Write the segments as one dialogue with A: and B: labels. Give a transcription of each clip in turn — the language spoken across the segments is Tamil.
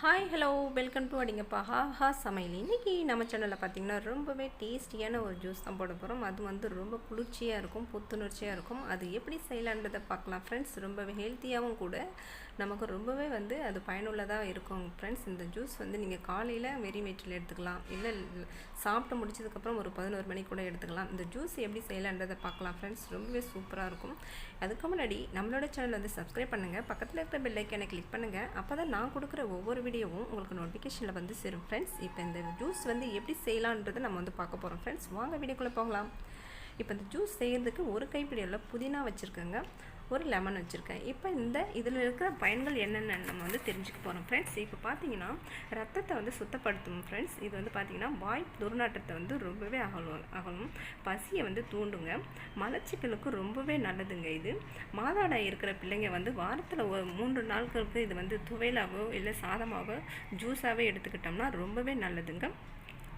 A: ஹாய் ஹலோ வெல்கம் டு அடிங்கப்பா சமையல். இன்றைக்கி நம்ம சேனலில் பார்த்திங்கன்னா ரொம்பவே டேஸ்டியான ஒரு ஜூஸ் தான் போட போகிறோம். அது வந்து ரொம்ப குளிர்ச்சியாக இருக்கும், புத்துணர்ச்சியாக இருக்கும். அது எப்படி செய்யலான்றதை பார்க்கலாம் ஃப்ரெண்ட்ஸ். ரொம்பவே ஹெல்த்தியாகவும் கூட, நமக்கு ரொம்பவே வந்து அது பயனுள்ளதாக இருக்கும் ஃப்ரெண்ட்ஸ். இந்த ஜூஸ் வந்து நீங்கள் காலையில் வெறும் வயிற்றில் எடுத்துக்கலாம், இல்லை சாப்பிட்டு முடிச்சதுக்கப்புறம் ஒரு 11 மணிக்கு கூட எடுத்துக்கலாம். இந்த ஜூஸ் எப்படி செய்யலான்றதை பார்க்கலாம் ஃப்ரெண்ட்ஸ். ரொம்பவே சூப்பராக இருக்கும். அதுக்கு முன்னாடி நம்மளோட சேனல் வந்து சப்ஸ்கிரைப் பண்ணுங்கள், பக்கத்தில் இருக்கிற பெல் ஐக்கானை கிளிக் பண்ணுங்கள். அப்போ தான் நான் கொடுக்குற ஒவ்வொரு வீடியோவும் உங்களுக்கு நோட்டிஃபிகேஷனில் வந்து சேரும் ஃப்ரெண்ட்ஸ். இப்போ இந்த ஜூஸ் வந்து எப்படி செய்யலான்றதை நம்ம வந்து பார்க்க போகிறோம் ஃப்ரெண்ட்ஸ். வாங்க வீடியோக்குள்ளே போகலாம். இப்போ இந்த ஜூஸ் செய்கிறதுக்கு ஒரு கைப்பிடி அளவு புதினா வச்சுருக்கேங்க, ஒரு லெமன் வச்சுருக்கேன். இப்போ இதில் இருக்கிற பயன்கள் என்னென்னு நம்ம வந்து தெரிஞ்சுக்க போகிறோம் ஃப்ரெண்ட்ஸ். இப்போ பார்த்தீங்கன்னா ரத்தத்தை வந்து சுத்தப்படுத்தும் ஃப்ரெண்ட்ஸ். இது வந்து பார்த்திங்கன்னா வாய் துர்நாற்றத்தை வந்து ரொம்பவே அகலும், பசியை வந்து தூண்டுங்க, மலச்சிக்கலுக்கு ரொம்பவே நல்லதுங்க. இது மாதவிடாய் இருக்கிற பிள்ளைங்க வந்து வாரத்தில் ஒரு 3 நாட்களுக்கு இது வந்து துவையலாகவோ இல்லை சாதமாகவோ ஜூஸாகவே எடுத்துக்கிட்டோம்னா ரொம்பவே நல்லதுங்க.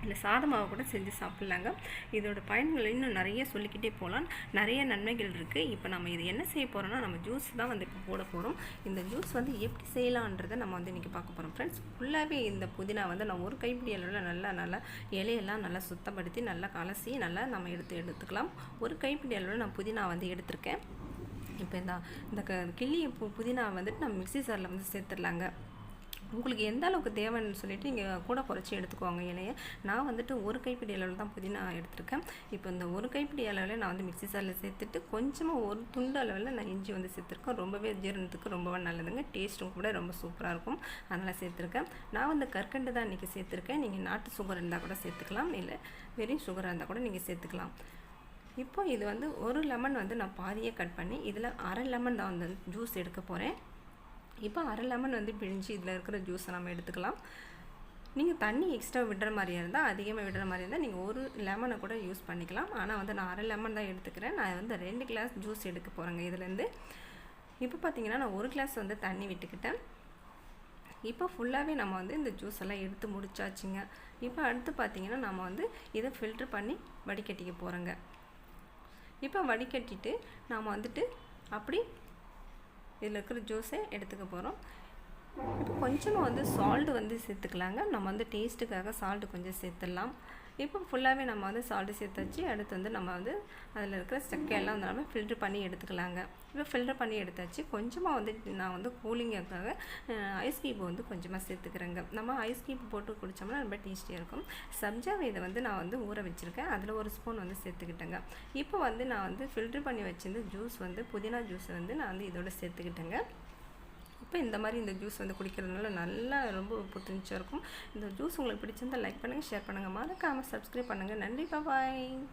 A: இல்லை சாதமாவை கூட செஞ்சு சாப்பிட்லாங்க. இதோட பயன்கள் இன்னும் நிறைய சொல்லிக்கிட்டே போகலாம், நிறைய நன்மைகள் இருக்குது. இப்போ நம்ம இது என்ன செய்ய போகிறோம்னா, நம்ம ஜூஸ் தான் வந்து இப்போ போட போகிறோம். இந்த ஜூஸ் வந்து எப்படி செய்யலான்றதை நம்ம வந்து இன்றைக்கி பார்க்க போகிறோம் ஃப்ரெண்ட்ஸ். ஃபுல்லாகவே இந்த புதினா வந்து நான் ஒரு கைப்பிடி அளவில் நல்லா இலையெல்லாம் நல்லா சுத்தப்படுத்தி நல்லா கலசி நல்லா நம்ம எடுத்துக்கலாம். ஒரு கைப்பிடி அளவில் நான் புதினா வந்து எடுத்திருக்கேன். இப்போ இந்த கிள்ளிய புதினா வந்துட்டு நம்ம மிக்ஸி ஜாரில் வந்து சேர்த்துடலாங்க. உங்களுக்கு எந்த அளவுக்கு தேவைன்னு சொல்லிவிட்டு நீங்கள் கூட குறைச்சி எடுத்துக்குவாங்க இலையை. நான் வந்துட்டு ஒரு கைப்பிடி அளவில் தான் புதினா எடுத்திருக்கேன். இப்போ இந்த ஒரு கைப்பிடி அளவில் நான் வந்து மிக்ஸி ஜாரில் சேர்த்துட்டு கொஞ்சமாக ஒரு துண்டு அளவில் நான் இஞ்சி வந்து சேர்த்துருக்கேன். ரொம்பவே ஜீரணத்துக்கு ரொம்பவே நல்லதுங்க, டேஸ்ட்டும் கூட ரொம்ப சூப்பராக இருக்கும், அதனால் சேர்த்துருக்கேன். நான் வந்து கற்கண்டு தான் இன்றைக்கி சேர்த்துருக்கேன். நீங்கள் நாட்டு சுகர் இருந்தால் கூட சேர்த்துக்கலாம், இல்லை வெறும் சுகராக இருந்தால் கூட நீங்கள் சேர்த்துக்கலாம். இப்போ இது வந்து ஒரு லெமன் வந்து நான் பாதியை கட் பண்ணி இதில் அரை லெமன் தான் வந்து ஜூஸ் எடுக்க போகிறேன். இப்போ அரை லெமன் வந்து பிழிஞ்சு இதில் இருக்கிற ஜூஸை நம்ம எடுத்துக்கலாம். நீங்கள் தண்ணி எக்ஸ்ட்ரா விடுற மாதிரியாக இருந்தால், அதிகமாக விடுற மாதிரி இருந்தால் நீங்கள் ஒரு லெமனை கூட யூஸ் பண்ணிக்கலாம். ஆனால் வந்து நான் அரை லெமன் தான் எடுத்துக்கிறேன். நான் வந்து 2 கிளாஸ் ஜூஸ் எடுக்க போகிறேங்க இதுலேருந்து. இப்போ பார்த்திங்கன்னா நான் 1 கிளாஸ் வந்து தண்ணி விட்டுக்கிட்டேன். இப்போ ஃபுல்லாகவே நம்ம வந்து இந்த ஜூஸ் எல்லாம் எடுத்து முடிச்சாச்சுங்க. இப்போ அடுத்து பார்த்திங்கன்னா நம்ம வந்து இதை ஃபில்ட்ரு பண்ணி வடிகட்டிக்க போகிறோங்க. இப்போ வடிகட்டிட்டு நாம் வந்துட்டு அப்படி இதில் இருக்கிற ஜூஸை எடுத்துக்க போகிறோம். இப்போ கொஞ்சமாக வந்து சால்ட்டு வந்து சேர்த்துக்கலாங்க. நம்ம வந்து டேஸ்ட்டுக்காக சால்ட்டு கொஞ்சம் சேர்த்துடலாம். இப்போ ஃபுல்லாகவே நம்ம வந்து சால்ட்டு சேர்த்தாச்சு. அடுத்து வந்து நம்ம வந்து அதில் இருக்கிற சக்கையெல்லாம் வந்து நம்ம ஃபில்ட்ரு பண்ணி எடுத்துக்கலாங்க. இப்போ ஃபில்ட்ரு பண்ணி எடுத்தாச்சு. கொஞ்சமாக வந்து நான் வந்து கூலிங்காக ஐஸ் கியூப் வந்து கொஞ்சமாக சேர்த்துக்கிறேங்க. நம்ம ஐஸ் கியூப் போட்டு குடித்தோம்னா ரொம்ப டேஸ்டியாக இருக்கும். சப்ஜா இதை வந்து நான் வந்து ஊற வச்சுருக்கேன், அதில் ஒரு ஸ்பூன் வந்து சேர்த்துக்கிட்டேங்க. இப்போ வந்து நான் வந்து ஃபில்ட்ரு பண்ணி வச்சிருந்த ஜூஸ் வந்து புதினா ஜூஸை வந்து நான் வந்து இதோட சேர்த்துக்கிட்டேங்க. இப்போ இந்த மாதிரி இந்த ஜூஸ் வந்து குடிக்கிறதுனால நல்லா ரொம்ப புத்துணர்ச்சியாக இருக்கும். இந்த ஜூஸ் உங்களுக்கு பிடிச்சிருந்தால் லைக் பண்ணுங்கள், ஷேர் பண்ணுங்கள், மறக்காமல் சப்ஸ்கிரைப் பண்ணுங்கள். நன்றி, பாய்.